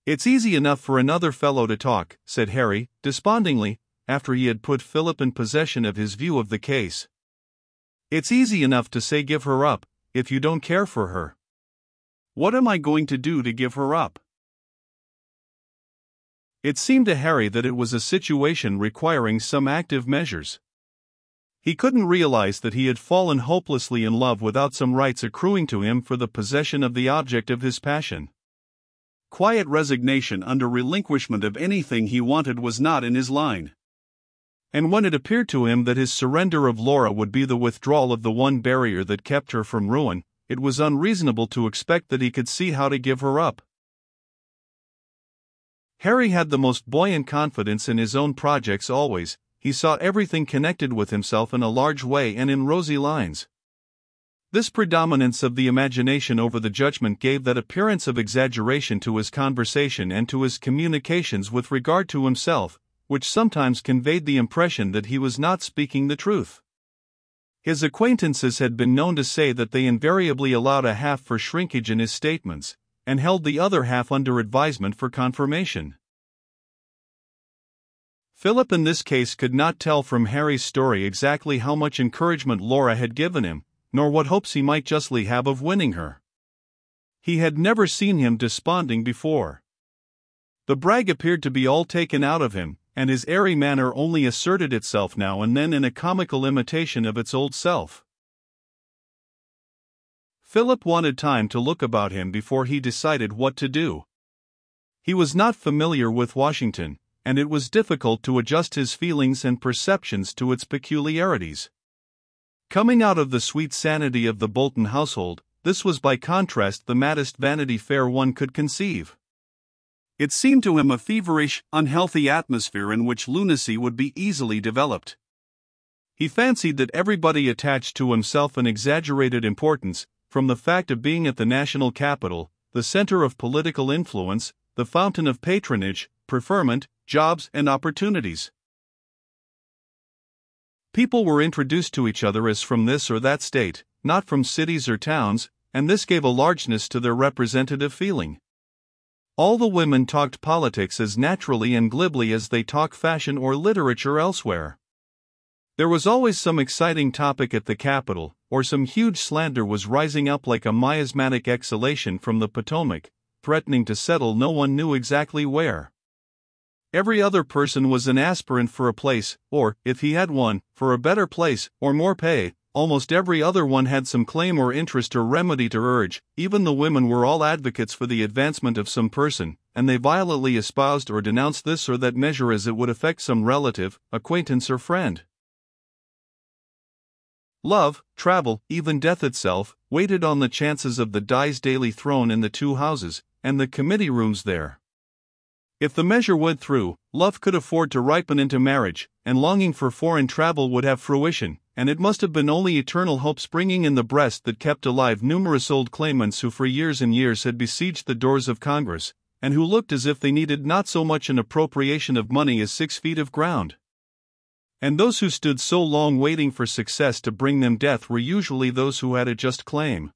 "It's easy enough for another fellow to talk," said Harry, despondingly, after he had put Philip in possession of his view of the case. "It's easy enough to say give her up, if you don't care for her. What am I going to do to give her up?" It seemed to Harry that it was a situation requiring some active measures. He couldn't realize that he had fallen hopelessly in love without some rights accruing to him for the possession of the object of his passion. Quiet resignation under relinquishment of anything he wanted was not in his line. And when it appeared to him that his surrender of Laura would be the withdrawal of the one barrier that kept her from ruin, it was unreasonable to expect that he could see how to give her up. Harry had the most buoyant confidence in his own projects always. He saw everything connected with himself in a large way and in rosy lines. This predominance of the imagination over the judgment gave that appearance of exaggeration to his conversation and to his communications with regard to himself, which sometimes conveyed the impression that he was not speaking the truth. His acquaintances had been known to say that they invariably allowed a half for shrinkage in his statements, and held the other half under advisement for confirmation. Philip in this case could not tell from Harry's story exactly how much encouragement Laura had given him, nor what hopes he might justly have of winning her. He had never seen him desponding before. The brag appeared to be all taken out of him, and his airy manner only asserted itself now and then in a comical imitation of its old self. Philip wanted time to look about him before he decided what to do. He was not familiar with Washington, and it was difficult to adjust his feelings and perceptions to its peculiarities. Coming out of the sweet sanity of the Bolton household, this was by contrast the maddest Vanity Fair one could conceive. It seemed to him a feverish, unhealthy atmosphere in which lunacy would be easily developed. He fancied that everybody attached to himself an exaggerated importance, from the fact of being at the national capital, the center of political influence, the fountain of patronage, preferment, jobs and opportunities. People were introduced to each other as from this or that state, not from cities or towns, and this gave a largeness to their representative feeling. All the women talked politics as naturally and glibly as they talk fashion or literature elsewhere. There was always some exciting topic at the capital, or some huge slander was rising up like a miasmatic exhalation from the Potomac, threatening to settle no one knew exactly where. Every other person was an aspirant for a place, or, if he had one, for a better place, or more pay. Almost every other one had some claim or interest or remedy to urge. Even the women were all advocates for the advancement of some person, and they violently espoused or denounced this or that measure as it would affect some relative, acquaintance or friend. Love, travel, even death itself, waited on the chances of the dice daily thrown in the two houses, and the committee rooms there. If the measure went through, love could afford to ripen into marriage, and longing for foreign travel would have fruition, and it must have been only eternal hope springing in the breast that kept alive numerous old claimants who for years and years had besieged the doors of Congress, and who looked as if they needed not so much an appropriation of money as 6 feet of ground. And those who stood so long waiting for success to bring them death were usually those who had a just claim.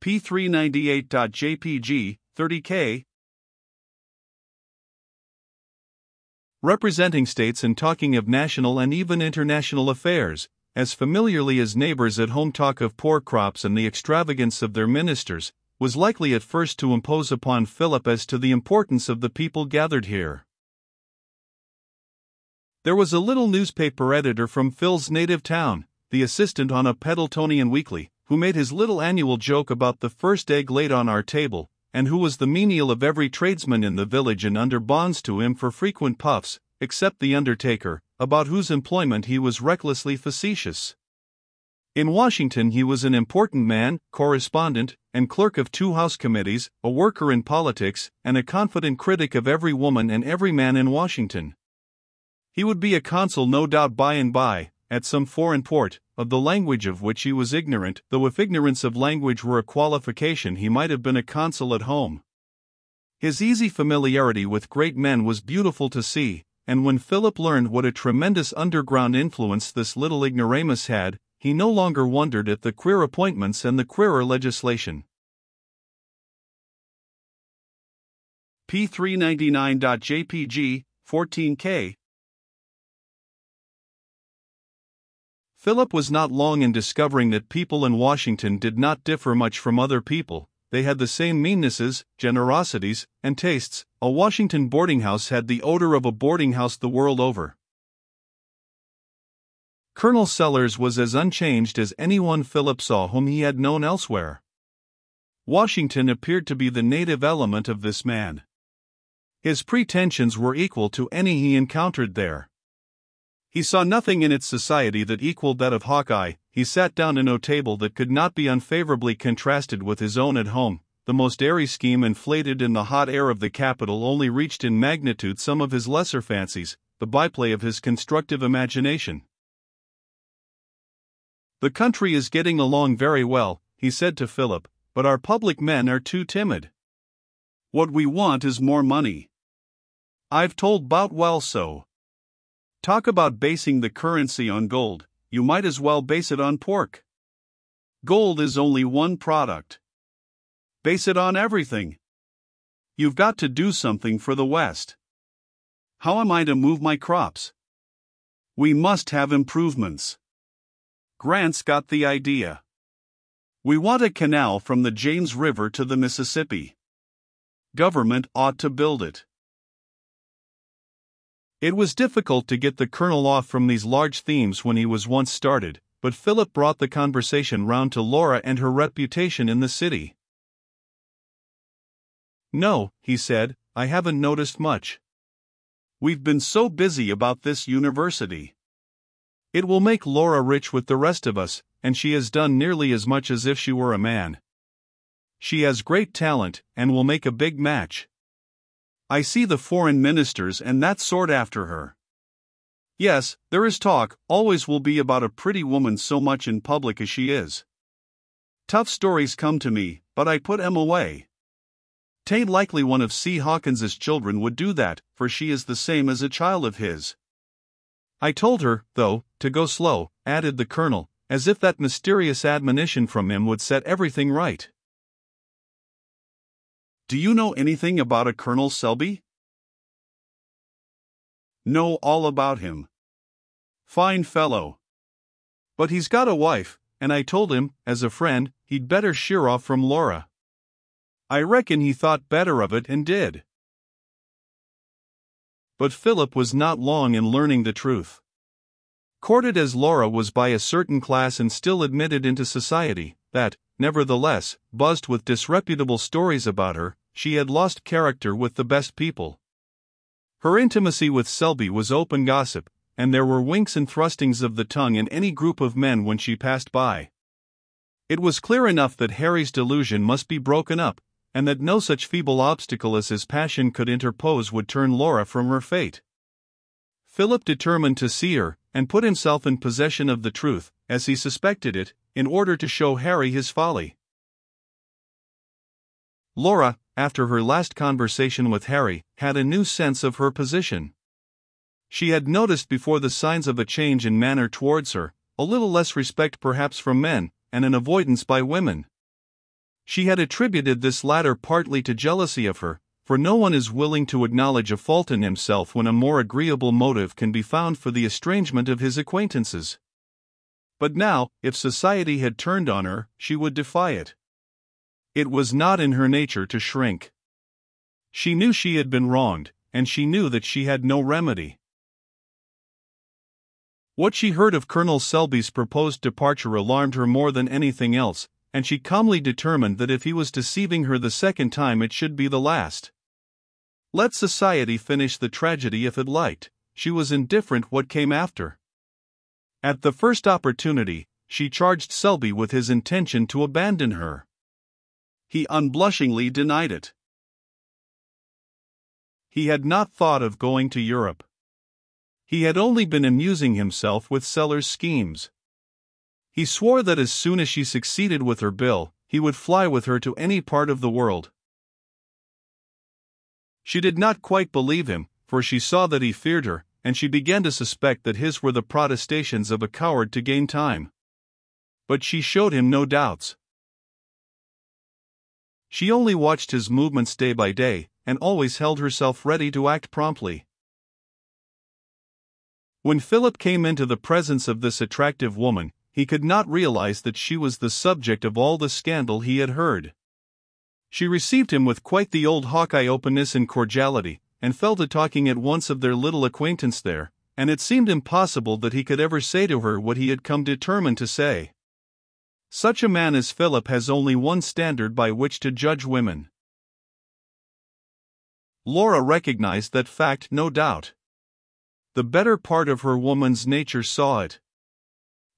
P398.jpg, 30K. Representing states and talking of national and even international affairs, as familiarly as neighbors at home talk of poor crops and the extravagance of their ministers, was likely at first to impose upon Philip as to the importance of the people gathered here. There was a little newspaper editor from Phil's native town, the assistant on a Pendletonian weekly, who made his little annual joke about the first egg laid on our table, and who was the menial of every tradesman in the village and under bonds to him for frequent puffs, except the undertaker, about whose employment he was recklessly facetious. In Washington he was an important man, correspondent, and clerk of 2 House committees, a worker in politics, and a confident critic of every woman and every man in Washington. He would be a consul no doubt by and by, at some foreign port, of the language of which he was ignorant, though if ignorance of language were a qualification he might have been a consul at home. His easy familiarity with great men was beautiful to see, and when Philip learned what a tremendous underground influence this little ignoramus had, he no longer wondered at the queer appointments and the queerer legislation. P399.jpg, 14K. Philip was not long in discovering that people in Washington did not differ much from other people. They had the same meannesses, generosities, and tastes. A Washington boarding house had the odor of a boarding house the world over. Colonel Sellers was as unchanged as anyone Philip saw whom he had known elsewhere. Washington appeared to be the native element of this man. His pretensions were equal to any he encountered there. He saw nothing in its society that equaled that of Hawkeye. He sat down at no table that could not be unfavorably contrasted with his own at home. The most airy scheme inflated in the hot air of the capital only reached in magnitude some of his lesser fancies, the byplay of his constructive imagination. "The country is getting along very well," he said to Philip, "but our public men are too timid. What we want is more money. I've told Boutwell so. Talk about basing the currency on gold, you might as well base it on pork. Gold is only one product. Base it on everything. You've got to do something for the West. How am I to move my crops? We must have improvements. Grant's got the idea. We want a canal from the James River to the Mississippi. Government ought to build it." It was difficult to get the colonel off from these large themes when he was once started, but Philip brought the conversation round to Laura and her reputation in the city. "No," he said, "I haven't noticed much. We've been so busy about this university. It will make Laura rich with the rest of us, and she has done nearly as much as if she were a man. She has great talent, and will make a big match. I see the foreign ministers and that sort after her. Yes, there is talk, always will be about a pretty woman so much in public as she is. Tough stories come to me, but I put 'em away. 'Tain't likely one of C. Hawkins's children would do that, for she is the same as a child of his. I told her, though, to go slow," added the colonel, as if that mysterious admonition from him would set everything right. "Do you know anything about a Colonel Selby?" "Know all about him. Fine fellow. But he's got a wife, and I told him, as a friend, he'd better sheer off from Laura. I reckon he thought better of it and did." But Philip was not long in learning the truth. Courted as Laura was by a certain class and still admitted into society, that, nevertheless, buzzed with disreputable stories about her, she had lost character with the best people. Her intimacy with Selby was open gossip, and there were winks and thrustings of the tongue in any group of men when she passed by. It was clear enough that Harry's delusion must be broken up, and that no such feeble obstacle as his passion could interpose would turn Laura from her fate. Philip determined to see her, and put himself in possession of the truth, as he suspected it, in order to show Harry his folly. Laura, after her last conversation with Harry, had a new sense of her position. She had noticed before the signs of a change in manner towards her, a little less respect perhaps from men, and an avoidance by women. She had attributed this latter partly to jealousy of her, for no one is willing to acknowledge a fault in himself when a more agreeable motive can be found for the estrangement of his acquaintances. But now, if society had turned on her, she would defy it. It was not in her nature to shrink. She knew she had been wronged, and she knew that she had no remedy. What she heard of Colonel Selby's proposed departure alarmed her more than anything else, and she calmly determined that if he was deceiving her the second time it should be the last. Let society finish the tragedy if it liked, she was indifferent what came after. At the first opportunity, she charged Selby with his intention to abandon her. He unblushingly denied it. He had not thought of going to Europe. He had only been amusing himself with Sellers' schemes. He swore that as soon as she succeeded with her bill, he would fly with her to any part of the world. She did not quite believe him, for she saw that he feared her, and she began to suspect that his were the protestations of a coward to gain time. But she showed him no doubts. She only watched his movements day by day, and always held herself ready to act promptly. When Philip came into the presence of this attractive woman, he could not realize that she was the subject of all the scandal he had heard. She received him with quite the old Hawkeye openness and cordiality, and fell to talking at once of their little acquaintance there, and it seemed impossible that he could ever say to her what he had come determined to say. Such a man as Philip has only one standard by which to judge women. Laura recognized that fact, no doubt. The better part of her woman's nature saw it.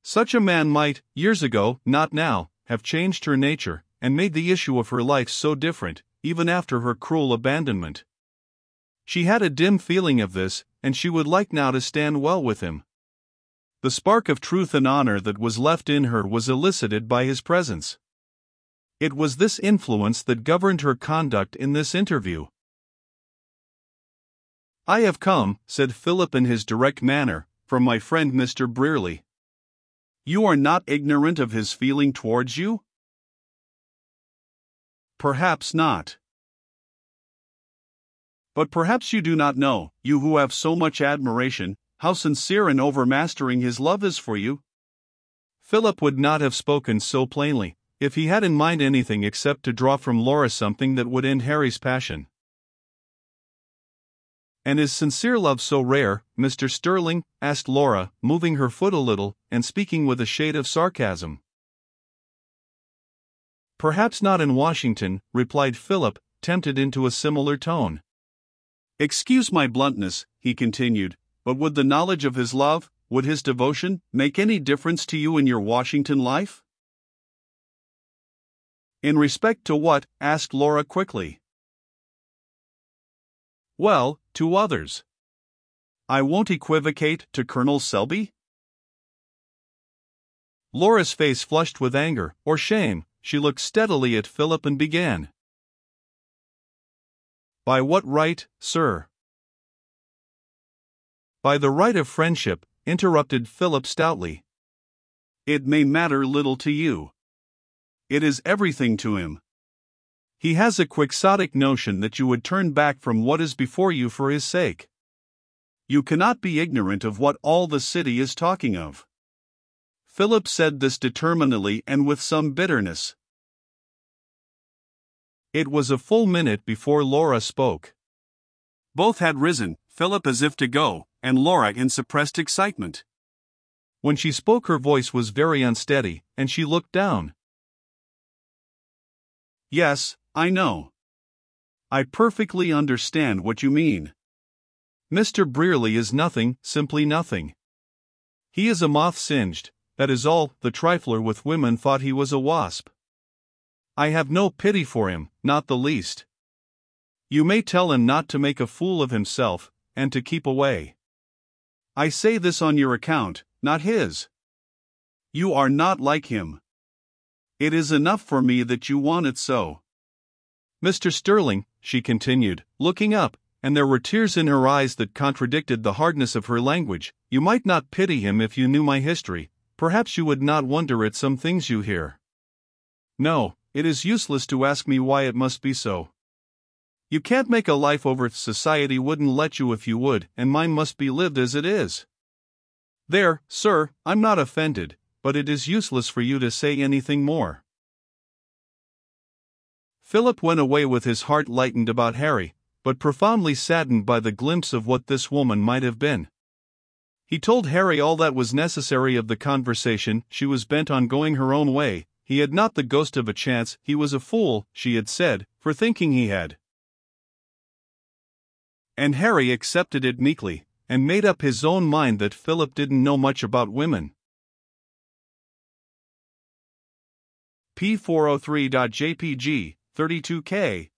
Such a man might, years ago, not now, have changed her nature, and made the issue of her life so different, even after her cruel abandonment. She had a dim feeling of this, and she would like now to stand well with him. The spark of truth and honor that was left in her was elicited by his presence. It was this influence that governed her conduct in this interview. "I have come," said Philip in his direct manner, "from my friend Mr. Brearley. You are not ignorant of his feeling towards you?" "Perhaps not. But perhaps you do not know, you who have so much admiration, how sincere and overmastering his love is for you." Philip would not have spoken so plainly, if he had in mind anything except to draw from Laura something that would end Harry's passion. "And is sincere love so rare, Mr. Sterling?" asked Laura, moving her foot a little, and speaking with a shade of sarcasm. "Perhaps not in Washington," replied Philip, tempted into a similar tone. "Excuse my bluntness," he continued, "but would the knowledge of his love, would his devotion, make any difference to you in your Washington life?" "In respect to what?" asked Laura quickly. "Well, to others. I won't equivocate, to Colonel Selby?" Laura's face flushed with anger, or shame. She looked steadily at Philip and began. "By what right, sir?" "By the right of friendship," interrupted Philip stoutly. "It may matter little to you. It is everything to him. He has a quixotic notion that you would turn back from what is before you for his sake. You cannot be ignorant of what all the city is talking of." Philip said this determinedly and with some bitterness. It was a full minute before Laura spoke. Both had risen, Philip as if to go, and Laura in suppressed excitement. When she spoke her voice was very unsteady, and she looked down. "Yes, I know. I perfectly understand what you mean. Mr. Brearley is nothing, simply nothing. He is a moth singed, that is all. The trifler with women thought he was a wasp. I have no pity for him, not the least. You may tell him not to make a fool of himself, and to keep away. I say this on your account, not his. You are not like him. It is enough for me that you want it so. Mr. Sterling," she continued, looking up, and there were tears in her eyes that contradicted the hardness of her language, "you might not pity him if you knew my history. Perhaps you would not wonder at some things you hear. No, it is useless to ask me why it must be so. You can't make a life over, society wouldn't let you if you would, and mine must be lived as it is. There, sir, I'm not offended, but it is useless for you to say anything more." Philip went away with his heart lightened about Harry, but profoundly saddened by the glimpse of what this woman might have been. He told Harry all that was necessary of the conversation. She was bent on going her own way. He had not the ghost of a chance. He was a fool, she had said, for thinking he had. And Harry accepted it meekly, and made up his own mind that Philip didn't know much about women. P403.jpg, 32K